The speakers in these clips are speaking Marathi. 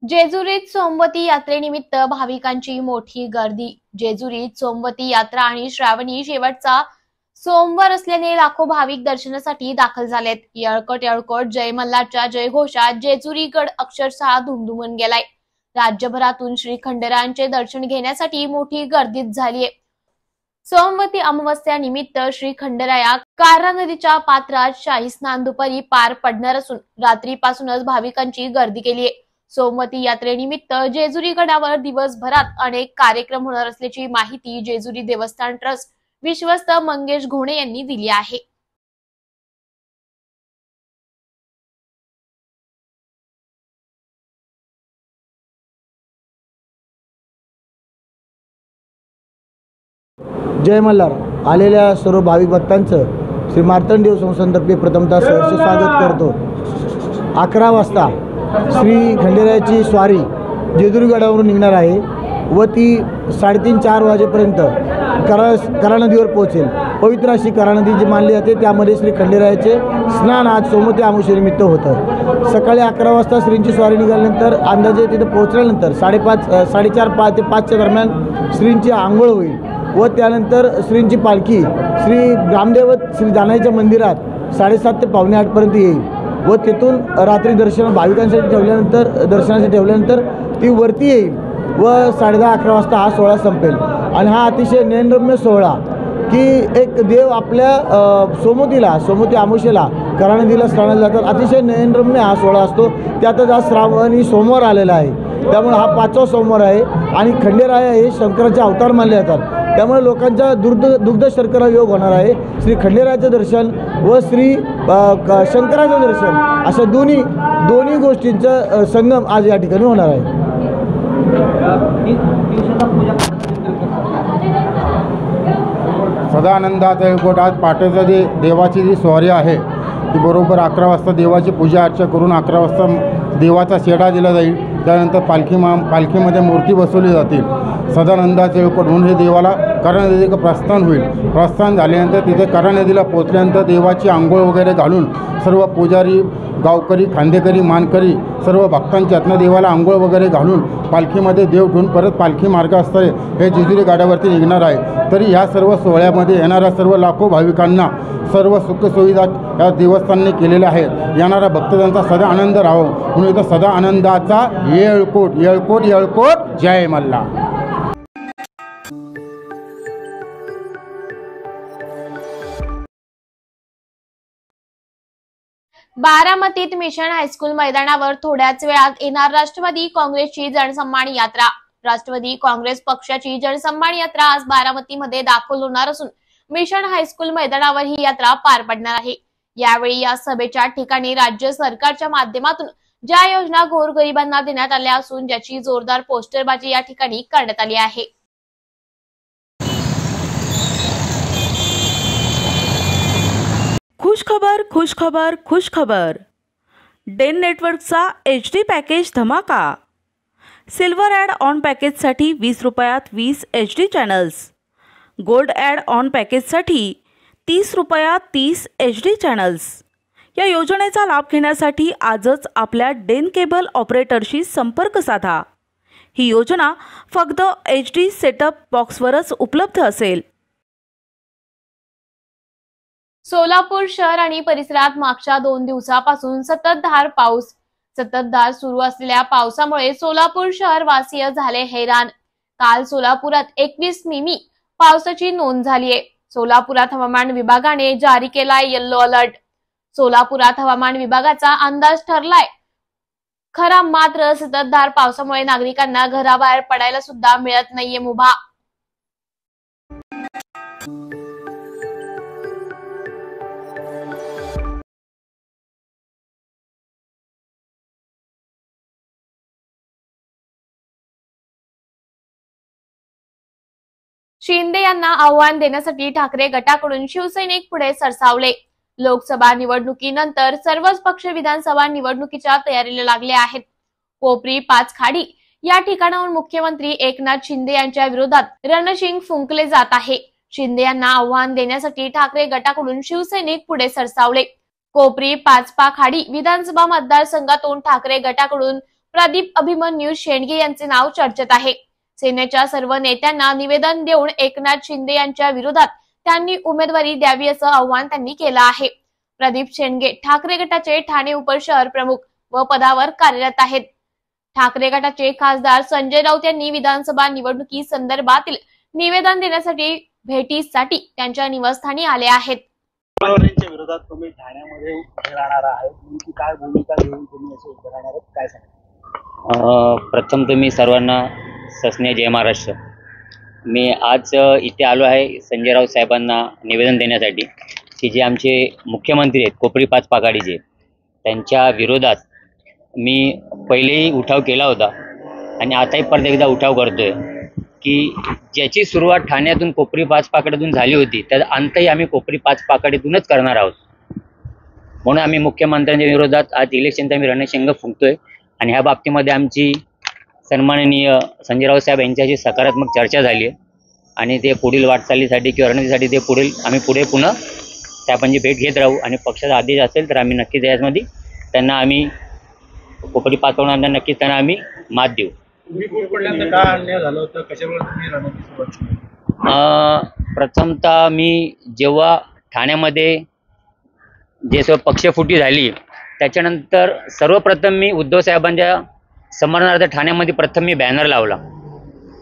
जेजुरीत सोमवती यात्रेनिमित्त भाविकांची मोठी गर्दी। जेजुरीत सोमवती यात्रा आणि श्रावणी शेवटचा सोमवार असल्याने लाखो भाविक दर्शनासाठी दाखल झालेत। यळकोट यळकोट जय मल्हारच्या जयघोषात जेजुरी गड अक्षरशः दुमदुमून गेलाय। राज्यभरातून श्री खंडेरायांचे दर्शन घेण्यासाठी मोठी गर्दीच झालीय। सोमवती अमावस्या निमित्त श्री खंडेराया कारळा नदीच्या पात्रात शाही स्नान दुपारी पार पडणार असून रात्रीपासूनच भाविकांची गर्दी केली आहे। सोमवती यात्रेनिमित्त जेजुरी गडावर दिवसभरात अनेक कार्यक्रम होणार असल्याची माहिती जेजुरी देवस्थान ट्रस्ट विश्वस्त मंगेश घोणे यांनी दिली आहे। जय मल्हार आलेल्या सर्व भाविक भक्तांचं श्री मार्तंडेय संस्थानतर्फे प्रथमतः सहर्ष स्वागत करतो। 11 वाजता श्री खंडेरायाची स्वारी जेजुरी गडावरून निघणार आहे व ती 3:30-4 वाजेपर्यंत कऱ्हा नदीवर पोहोचेल। पवित्र अशी कऱ्हा नदी जी मानली जाते त्यामध्ये श्री खंडेरायाचे स्नान आज सोमवती अमावस्येनिमित्त होतं। सकाळी 11 वाजता श्रींची स्वारी निघाल्यानंतर अंदाजे तिथे पोहोचल्यानंतर 4:30 ते 5च्या दरम्यान श्रींची आंघोळ होईल व त्यानंतर श्रींची पालखी श्री ग्रामदेवत श्री जानाईच्या मंदिरात 7:30 ते 7:45 पर्यंत येईल व तिथून रात्री भाविकांसाठी ठेवल्यानंतर ती वरती येईल व 10:30-11 वाजता हा सोहळा संपेल। आणि हा अतिशय नयनरम्य सोहळा की एक देव आपल्या सोमवती अमावस्येला कऱ्हा नदीला स्नानाला जातात। अतिशय नयनरम्य हा सोहळा असतो। त्यातच आज श्रावणी सोमवार आलेला आहे त्यामुळे हा 5वा सोमवार आहे आणि खंडेराय हे शंकराचे अवतार मानले जातात। त्यामुळे लोकांचा दुग्ध शर्करा योग होणार आहे। श्री खंडेरायाचं दर्शन व श्री शंकराचं दर्शन अशा दोन्ही गोष्टींचा संगम आज या ठिकाणी होणार आहे। सदानंदाचा यळकोट आज पहाटेचा देवाची जी स्वारी आहे ती बरोबर 11 वाजता देवाची पूजा अर्चा करून 11 वाजता देवाचा शेडा दिला जाईल। त्यानंतर पालखीमध्ये मूर्ती बसवली जातील। सदानंदाचे यळकोट म्हणून हे देवाला कऱ्हा नदीचं प्रस्थान होईल। प्रस्थान झाल्यानंतर तिथे कऱ्हा नदीला पोचल्यानंतर देवाची आंघोळ वगैरे घालून सर्व पुजारी गावकरी खांदेकरी मानकरी सर्व भक्तांच्या हातनं देवाला आंघोळ वगैरे घालून पालखीमध्ये देव ठेवून परत पालखी मार्गास्तारे हे जेजुरी गडावरती निघणार आहे। तरी ह्या सर्व सोहळ्यामध्ये येणाऱ्या सर्व लाखो भाविकांना सर्व सुखसुविधा या देवस्थानाने केलेल्या आहेत। येणाऱ्या भक्तांचा सदा आनंद राहो म्हणून इथं सदा आनंदाचा येळकोट येळकोट येळकोट जय मल्हार। बारामतीत मिशन हायस्कूल मैदानावर थोड्याच वेळात येणार राष्ट्रवादी काँग्रेसची जनसन्मान यात्रा। राष्ट्रवादी काँग्रेस पक्षाची जनसन्मान यात्रा आज बारामतीमध्ये दाखल होणार असून मिशन हायस्कूल मैदानावर ही यात्रा पार पडणार आहे। यावेळी या सभेच्या ठिकाणी राज्य सरकारच्या माध्यमातून ज्या योजना गोरगरिबांना देण्यात आल्या असून ज्याची जोरदार पोस्टरबाजी या ठिकाणी करण्यात आली आहे। खुश खबर डेन नेटवर्कचा HD पॅकेज धमाका। सिल्वर ॲड ऑन पॅकेजसाठी 20 रुपयात 20 HD channels, gold add on पॅकेजसाठी 30 रुपयात 30 HD चॅनल्स। या योजनेचा लाभ घेण्यासाठी आजच आपल्या डेन केबल ऑपरेटरशी संपर्क साधा। ही योजना फक्त HD सेटअप बॉक्सवरच उपलब्ध असेल। सोलापूर शहर आणि परिसरात मागच्या 2 दिवसापासून संततधार सुरू असलेल्या पावसामुळे सोलापूर शहर वासीय झाले हैराण। काल सोलापुरात 21 मिमी पावसाची नोंद झालीये। सोलापुरात हवामान विभागाने जारी केलाय येलो अलर्ट। सोलापुरात हवामान विभागाचा अंदाज ठरलाय खरा, मात्र संततधार पावसामुळे नागरिकांना घराबाहेर पडायला सुद्धा मिळत नाहीये मुभा। शिंदे यांना आव्हान देण्यासाठी ठाकरे गटाकडून शिवसैनिक पुढे सरसावले। लोकसभा निवडणुकीनंतर सर्वच पक्ष विधानसभा निवडणुकीच्या तयारीला लागले आहेत। कोपरी 5 खाडी या ठिकाणाहून मुख्यमंत्री एकनाथ शिंदे यांच्या विरोधात रणशिंग फुंकले जात आहे। शिंदे यांना आव्हान देण्यासाठी ठाकरे गटाकडून शिवसैनिक पुढे सरसावले। कोपरी 5 खाडी विधानसभा मतदारसंघातून ठाकरे गटाकडून प्रदीप अभिमन्यू शेंडगे यांचे नाव चर्चेत आहे। सेनेच्या सर्व नेत्यांना निवेदन देऊन एकनाथ शिंदे यांच्या विरोधात त्यांनी उमेदवारी द्यावी असं आवाहन त्यांनी केलं आहे। प्रदीप शेंडगे ठाकरे गटाचे ठाणे उपशहर प्रमुख व पदावर कार्यरत आहेत। ठाकरे गटाचे खासदार संजय राऊत यांनी विधानसभा निवडणुकी संदर्भातील निवेदन देण्यासाठी भेटीसाठी त्यांच्या निवासस्थानी आले आहेत। विरोधात तुम्ही ठाण्यामध्ये उभे राहणार आहात, नेमकी काय भूमिका घेऊन तुम्ही असे उभे राहणार आहात, काय सांगा? प्रथम तुम्ही सर्वांना सस्नेह जय महाराष्ट्र। मी आज इथे आलो आहे संजय राऊत साहेबांना निवेदन देण्यासाठी की जे आमचे मुख्यमंत्री आहेत कोपरी पाच पाकाडीचे, त्यांच्या विरोधात मी पहिलेही उठाव केला होता आणि आताही परत एकदा उठाव करतोय की ज्याची सुरुवात ठाण्यातून कोपरी पाच पाकाडीतून झाली होती त्याचा अंतही आम्ही कोपरी पाच पाकाडीतूनच करणार आहोत। म्हणून आम्ही मुख्यमंत्र्यांच्या विरोधात आज इलेक्शनचा आम्ही रणशिंग फुंकतोय आणि ह्या बाबतीमध्ये आमची सन्माननीय संजय राऊत साहेब यांच्याशी सकारात्मक चर्चा झाली आहे आणि ते पुढील वाटचालीसाठी किंवा रणनीतीसाठी ते पुढे पुन्हा साहेबांची भेट घेत राहू आणि पक्षाचा आदेश असेल तर आम्ही नक्कीच यामध्ये त्यांना आम्ही कोपरी पाच पाकाडींना नक्कीच त्यांना आम्ही मात देऊ। काय अन्याय झालं होतं, कशामुळे तुम्ही रणनीती सुरुवात केली? प्रथमतः मी जेव्हा ठाण्यामध्ये जे सर्व पक्षफुटी झाली त्याच्यानंतर सर्वप्रथम मी उद्धव साहेबांच्या स्मरणार्थ ठाण्यामध्ये प्रथम मी बॅनर लावला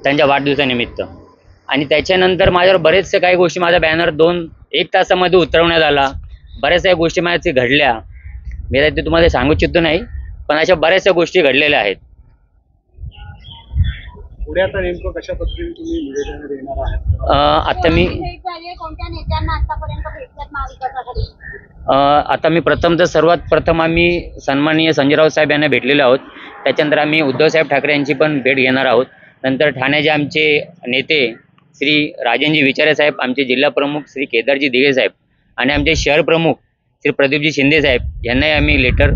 त्यांच्या वाढदिवसानिमित्त आणि त्याच्यानंतर माझ्यावर बरेचसे काही गोष्टी माझा बॅनर 2-1 तासामध्ये उतरवण्यात आला। बऱ्याचशा गोष्टी माझ्या घडल्या, मी ते तुम्हाला सांगू इच्छितो नाही, पण अशा बऱ्याचशा गोष्टी घडलेल्या आहेत। पुढे आता नेमकं कशा पद्धतीने तुम्ही निवेदन देणार आहात? आता मी सर्वात प्रथम आम्ही सन्माननीय संजय राऊत साहेब यांना भेटलेलो आहोत। त्याच्यानंतर आम्ही उद्धव साहेब ठाकरे यांची पण भेट घेणार आहोत। नंतर ठाण्याचे आमचे नेते श्री राजेंजी विचारे साहेब, आमचे जिल्हा प्रमुख श्री केदारजी दिघे साहेब आणि आमचे शहर प्रमुख श्री प्रदीपजी शिंदे साहेब यांनाही आम्ही लेटर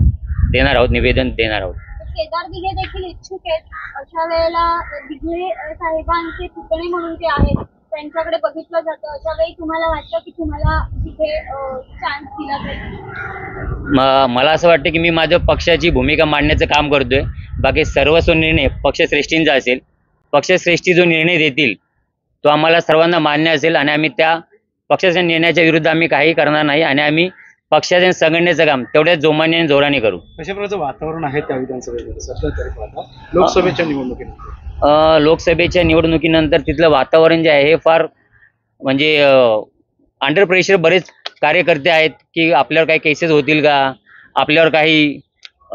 देणार आहोत, निवेदन देणार आहोत। केदार दिघे देखील इच्छुक आहेत, अशा वेळेला दिघे साहेबांचे पुतणे म्हणून ते आहेत, त्यांच्याकडे बघितलं जातं, अशा वेळी तुम्हाला वाटतं की तुम्हाला तिथे चान्स दिला जाईल? मला असं वाटतं की मी माझ्या पक्षाची भूमिका मांडण्याचं काम करतोय। बाकी सर्वस्व निर्णय पक्षश्रेष्ठींचा असेल, पक्षश्रेष्ठी जो निर्णय देतील तो आम्हाला सर्वांना मान्य असेल आणि आम्ही त्या पक्षाच्या निर्णयाच्या विरुद्ध आम्ही काही करणार नाही आणि आम्ही पक्षाच्या संघटनेचं काम तेवढ्याच जोमाने आणि जोराने करू। कशा प्रकारचं वातावरण आहे त्या विधानसभेमध्ये सध्या तरी पाहता लोकसभेच्या निवडणुकीनंतर? लोकसभेच्या निवडणुकीनंतर तिथलं वातावरण जे आहे हे फार म्हणजे अंडर प्रेशर बरेच कार्यकर्ते आहेत की आपल्यावर काही केसेस होतील का, आपल्यावर काही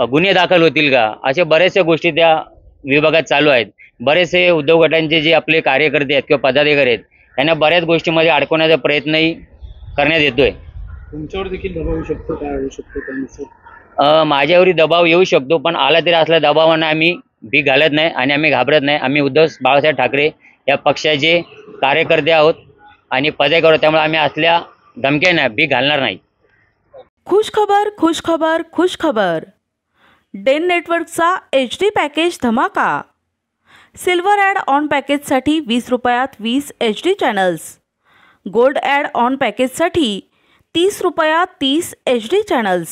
गुन्हे दाखल होतील का, अशा बऱ्याचशा गोष्टी त्या विभागात चालू आहेत। बरेचसे उद्योग गटांचे जे आपले कार्यकर्ते आहेत किंवा पदाधिकारी आहेत त्यांना बऱ्याच गोष्टीमध्ये अडकवण्याचा प्रयत्नही करण्यात येतोय। तुमच्यावर देखील दबाव येऊ शकतो, काय होऊ शकतो? माझ्यावरही दबाव येऊ शकतो, पण आला तरी असल्या दबावांना आम्ही भीक घालत नाही आणि आम्ही घाबरत नाही। आम्ही उद्धव बाळासाहेब ठाकरे या पक्षाचे कार्यकर्ते आहोत आणि पदाधिकारी आहोत, त्यामुळे आम्ही असल्या धमक्यांना भीक घालणार नाही। खुश खबर, खुश खबर, खुश खबर। डेन नेटवर्कचा HD पॅकेज धमाका। सिल्वर ॲड ऑन पॅकेजसाठी 20 रुपयात 20 HD channels, gold add on पॅकेजसाठी 30 रुपयात 30 HD चॅनल्स।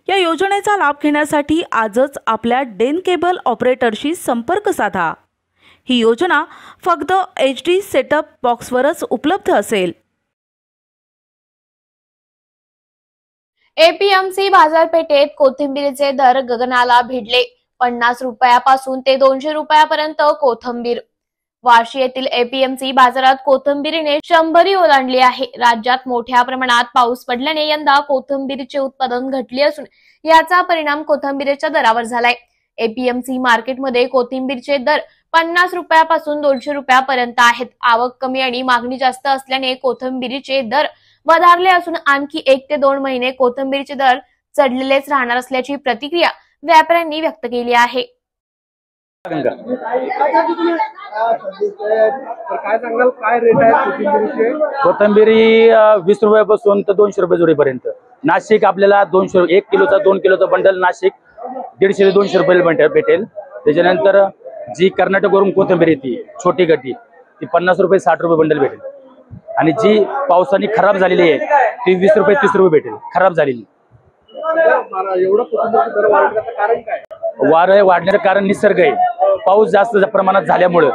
या योजनेचा लाभ घेण्यासाठी आजच आपल्या डेन केबल ऑपरेटरशी संपर्क साधा। ही योजना फक्त HD सेटअप बॉक्सवरच उपलब्ध असेल। एपीएमसी बाजारपेठेत कोथिंबीरीचे दर गगनाला भिडले। 50 रुपयापासून ते 200 रुपयापर्यंत कोथिंबीर। वाशी येथील एपीएमसी बाजारात कोथिंबीरीने 100 ओलांडली आहे। राज्यात मोठ्या प्रमाणात पाऊस पडल्याने यंदा कोथिंबीरीचे उत्पादन घटले असून याचा परिणाम कोथिंबीरीच्या दरावर झालाय। एपीएमसी मार्केटमध्ये कोथिंबीरचे दर 50 रुपयापासून 200 रुपयापर्यंत आहेत। आवक कमी आणि मागणी जास्त असल्याने कोथिंबीरीचे दर वधारले असून आणखी 1 ते 2 महिने कोथिंबीरचे दर चढलेलेच राहणार असल्याची प्रतिक्रिया व्यापाऱ्यांनी व्यक्त केली आहे। काय सांगाल, काय रेट आहे कोथिंबीरीचे? कोथिंबीरी 20 रुपयापासून तर 200 रुपये जोडीपर्यंत। नाशिक आपल्याला 200, 1 किलोचा 2 किलोचा बंडल नाशिक 150 ते 200 रुपये भेटेल। त्याच्यानंतर जी कर्नाटकवरून कोथिंबीर येते छोटी गड्डी ती 50 रुपये 60 रुपये बंडल भेटेल आणि जी पावसाने खराब झालेली आहे ती 20 रुपये 30 रुपये भेटेल खराब झालेली। एवढं कोथिंबीरचे दर वाढण्याचं कारण काय? वारं वाढण्याचं कारण निसर्ग आहे. पाऊस जास्त प्रमाणात झाल्यामुळं,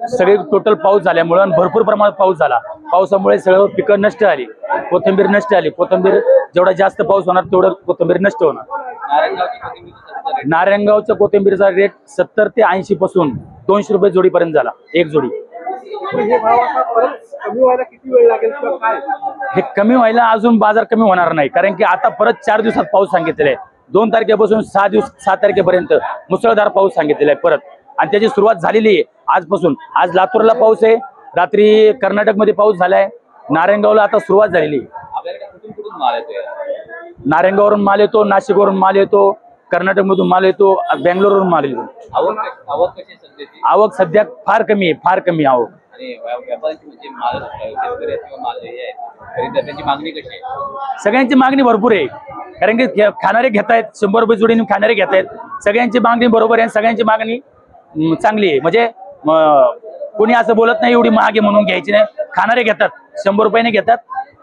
सगळे टोटल पाऊस झाल्यामुळं आणि भरपूर प्रमाणात पाऊस झाला. पावसामुळे सगळं पिकं नष्ट आली, कोथिंबीर नष्ट आली. कोथिंबीर जेवढा जास्त पाऊस होणार तेवढं कोथिंबीर नष्ट होणार. नारायणगावच्या कोथिंबीरचा रेट 70 ते 80 पासून 200 रुपये जोडीपर्यंत झाला, एक जोडी. हे कमी व्हायला अजून बाजार कमी होणार नाही, कारण की आता परत 4 दिवसात पाऊस सांगितलेला आहे. 2 तारखेपासून 6 तारखेपर्यंत मुसळधार पाऊस सांगितलेला आहे परत, आणि त्याची सुरुवात झालेली आहे आजपासून. आज लातूरला पाऊस आहे, रात्री कर्नाटकमध्ये पाऊस झालाय, नारायणगावला आता सुरुवात झालेली आहे. नारायणगाववरून माल येतो, नाशिकवरून माल येतो, कर्नाटकमधून माल येतो, बेंगलोरवरून माल येतो. आवक सध्या फार कमी आहे, फार कमी आवक. सगळ्यांची मागणी भरपूर आहे, कारण की खाणारे घेत आहेत, 100 रुपये जोडीने खाणारे घेत आहेत. सगळ्यांची मागणी बरोबर आहे, सगळ्यांची मागणी चांगली आहे. म्हणजे कोणी असं बोलत नाही एवढी महाग आहे म्हणून घ्यायची नाही. खाणारे घेतात, 100 रुपयाने घेतात,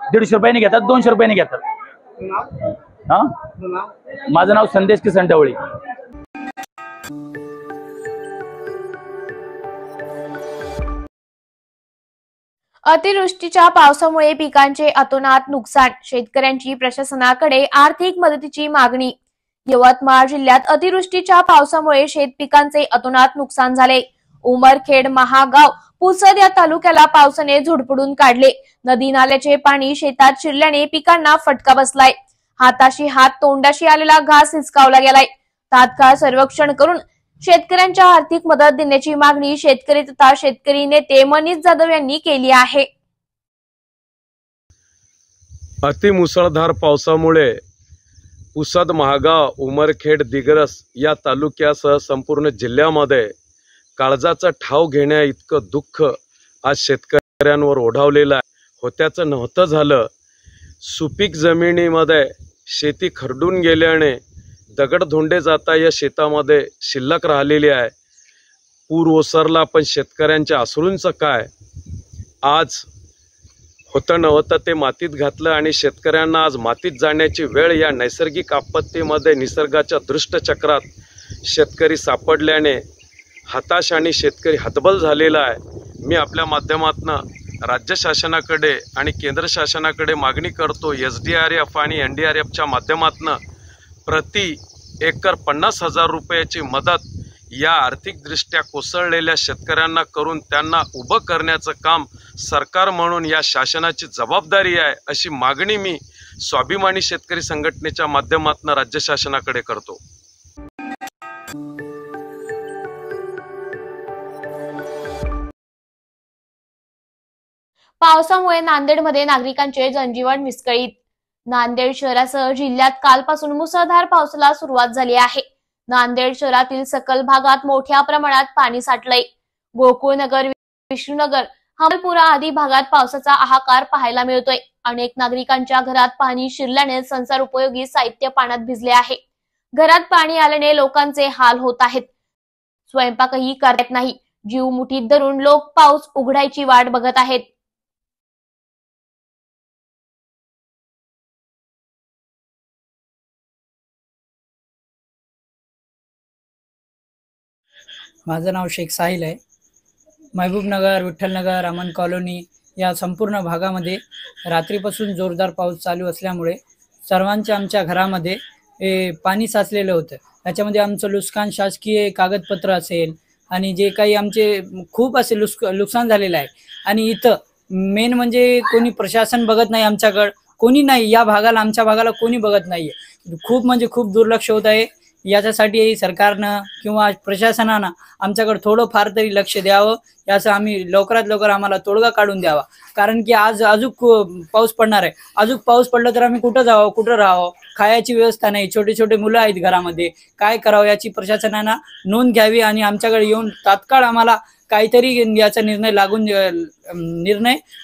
150 रुपयाने घेतात, 200 रुपयाने घेतात. हा, माझं नाव संदेश किसन ढवळे. अतिवृष्टीच्या पावसामुळे पिकांचे अतोनात नुकसान, शेतकऱ्यांची प्रशासनाकडे आर्थिक मदतीची मागणी. यवतमाळ जिल्ह्यात अतिवृष्टीच्या पावसामुळे शेतपिकांचे अतोनात नुकसान झाले. उमरखेड, महागाव, पुसद या तालुक्याला पावसाने झोडपडून काढले. नदी नाल्याचे पाणी शेतात शिरल्याने पिकांना फटका बसलाय. हाताशी हात, तोंडाशी आलेला घास हिसकावला गेलाय. तात्काळ सर्वेक्षण करून शेतकऱ्यांच्या आर्थिक मदत देण्याची मागणी शेतकरी तथा शेतकरी नेते मनीष जाधव यांनी केली आहे. अतिमुसळधार पावसामुळे पुसद, महागाव, उमरखेड, दिग्रस या तालुक्यासह संपूर्ण जिल्ह्यामध्ये काळजाचा ठाव घेण्या इतकं दुःख आज शेतकऱ्यांवर ओढावलेलं आहे. होत्याचं नव्हतं झालं. सुपीक जमिनीमध्ये शेती खरडून गेल्याने दगडधोंडे जाता या शेतामध्ये शिल्लक राहिलेली आहे. पूर ओसरला, पण शेतकऱ्यांच्या अश्रूंचं काय. आज होतं नव्हतं ते मातीत घातलं आणि शेतकऱ्यांना आज मातीत जाण्याची वेळ या नैसर्गिक आपत्तीमध्ये निसर्गाच्या दृष्टचक्रात शेतकरी सापडल्याने हताश आणि शेतकरी हतबल झालेला आहे. मी आपल्या माध्यमातून राज्य शासनाकडे आणि केंद्र शासनाकडे मागणी करतो, SDRF आणि NDRFच्या माध्यमातून प्रति एकर 50,000 रुपयाची मदत या आर्थिकदृष्ट्या कोसळलेल्या शेतकऱ्यांना करून त्यांना उभं करण्याचं काम सरकार म्हणून या शासनाची जबाबदारी आहे, अशी मागणी मी स्वाभिमानी शेतकरी संघटनेच्या माध्यमातून राज्य शासनाकडे करतो. पावसामुळे नांदेडमध्ये नागरिकांचे जनजीवन विस्कळीत. नांदेड शहरासह जिल्ह्यात कालपासून मुसळधार पावसाला सुरुवात झाली आहे. नांदेड शहरातील सखल भागात मोठ्या प्रमाणात पाणी साठलंय. गोकुळनगर, विष्णुनगर, हमलपुरा आदी भागात पावसाचा हाहाकार पाहायला मिळतोय. अनेक नागरिकांच्या घरात पाणी शिरल्याने संसार उपयोगी साहित्य पाण्यात भिजले आहे. घरात पाणी आल्याने लोकांचे हाल होत आहेत. स्वयंपाकही करता येत नाही. जीव मुठीत धरून लोक पाऊस उघडायची वाट बघत आहेत. माझं नाव शेख साहिल आहे. महबूबनगर, विठ्ठलनगर, अमन कॉलनी या संपूर्ण भागामध्ये रात्रीपासून जोरदार पाऊस चालू असल्यामुळे सर्वांच्या आमच्या घरामध्ये पाणी साचलेलं होतं. त्याच्यामध्ये आमचं नुकसान, शासकीय कागदपत्र असेल आणि जे काही आमचे खूप असे नुकसान झालेलं आहे. आणि इथं मेन म्हणजे कोणी प्रशासन बघत नाही आमच्याकडं, कोणी नाही या भागाला, आमच्या भागाला कोणी बघत नाही आहे. खूप म्हणजे खूप दुर्लक्ष होत आहे. याच्यासाठी सरकारनं किंवा प्रशासनानं आमच्याकडे थोडं फार तरी लक्ष द्यावं, याचं आम्ही लवकरात लवकर आम्हाला तोडगा काढून द्यावा. कारण की आज अजून पाऊस पडणार आहे. अजून पाऊस पडला तर आम्ही कुठं जावं, कुठं राहावं, खायची व्यवस्था नाही, छोटे छोटे मुलं आहेत घरामध्ये, काय करावं याची प्रशासनानं नोंद घ्यावी आणि आमच्याकडे येऊन तात्काळ आम्हाला काहीतरी याचा निर्णय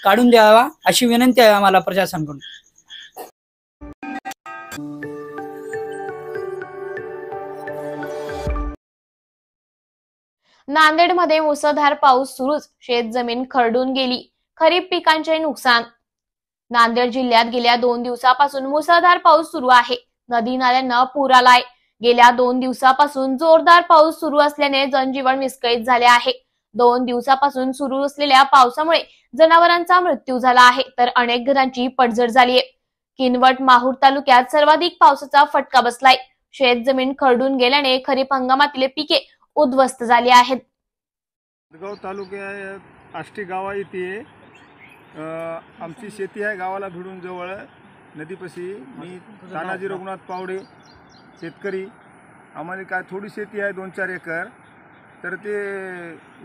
काढून द्यावा अशी विनंती आहे आम्हाला प्रशासनाकडून. नांदेडमध्ये मुसळधार पाऊस सुरूच, शेत जमीन खरडून गेली. खरीप पिकांचे नुकसान. नांदेड जिल्ह्यात गेल्या 2 दिवसापासून मुसळधार पाऊस सुरू आहे. नदी नाल्यांना पूर आलाय. गेल्या 2 दिवसापासून जोरदार पाऊस सुरू असल्याने जनजीवन विस्कळीत झाले आहे. 2 दिवसापासून सुरू असलेल्या पावसामुळे जनावरांचा मृत्यू झाला आहे तर अनेक घरांची पडझड झाली आहे. किनवट माहूर तालुक्यात सर्वाधिक पावसाचा फटका बसलाय. शेत जमीन खरडून गेल्याने खरीप हंगामातील पिके उद्ध्वस्त झाली आहेत. गाव तालुक्यात आष्टी गावा येथे आमची शेती आहे. गावाला भिडून जवळ नदीपाशी. मी तानाजी रघुनाथ पावडे, शेतकरी. आम्हाला काय थोडी शेती आहे 2-4 एकर. तर ते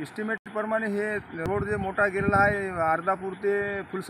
एस्टिमेट प्रमाणे हे रोड जे मोठा गेलेला आहे अर्धापूर ते फुलसा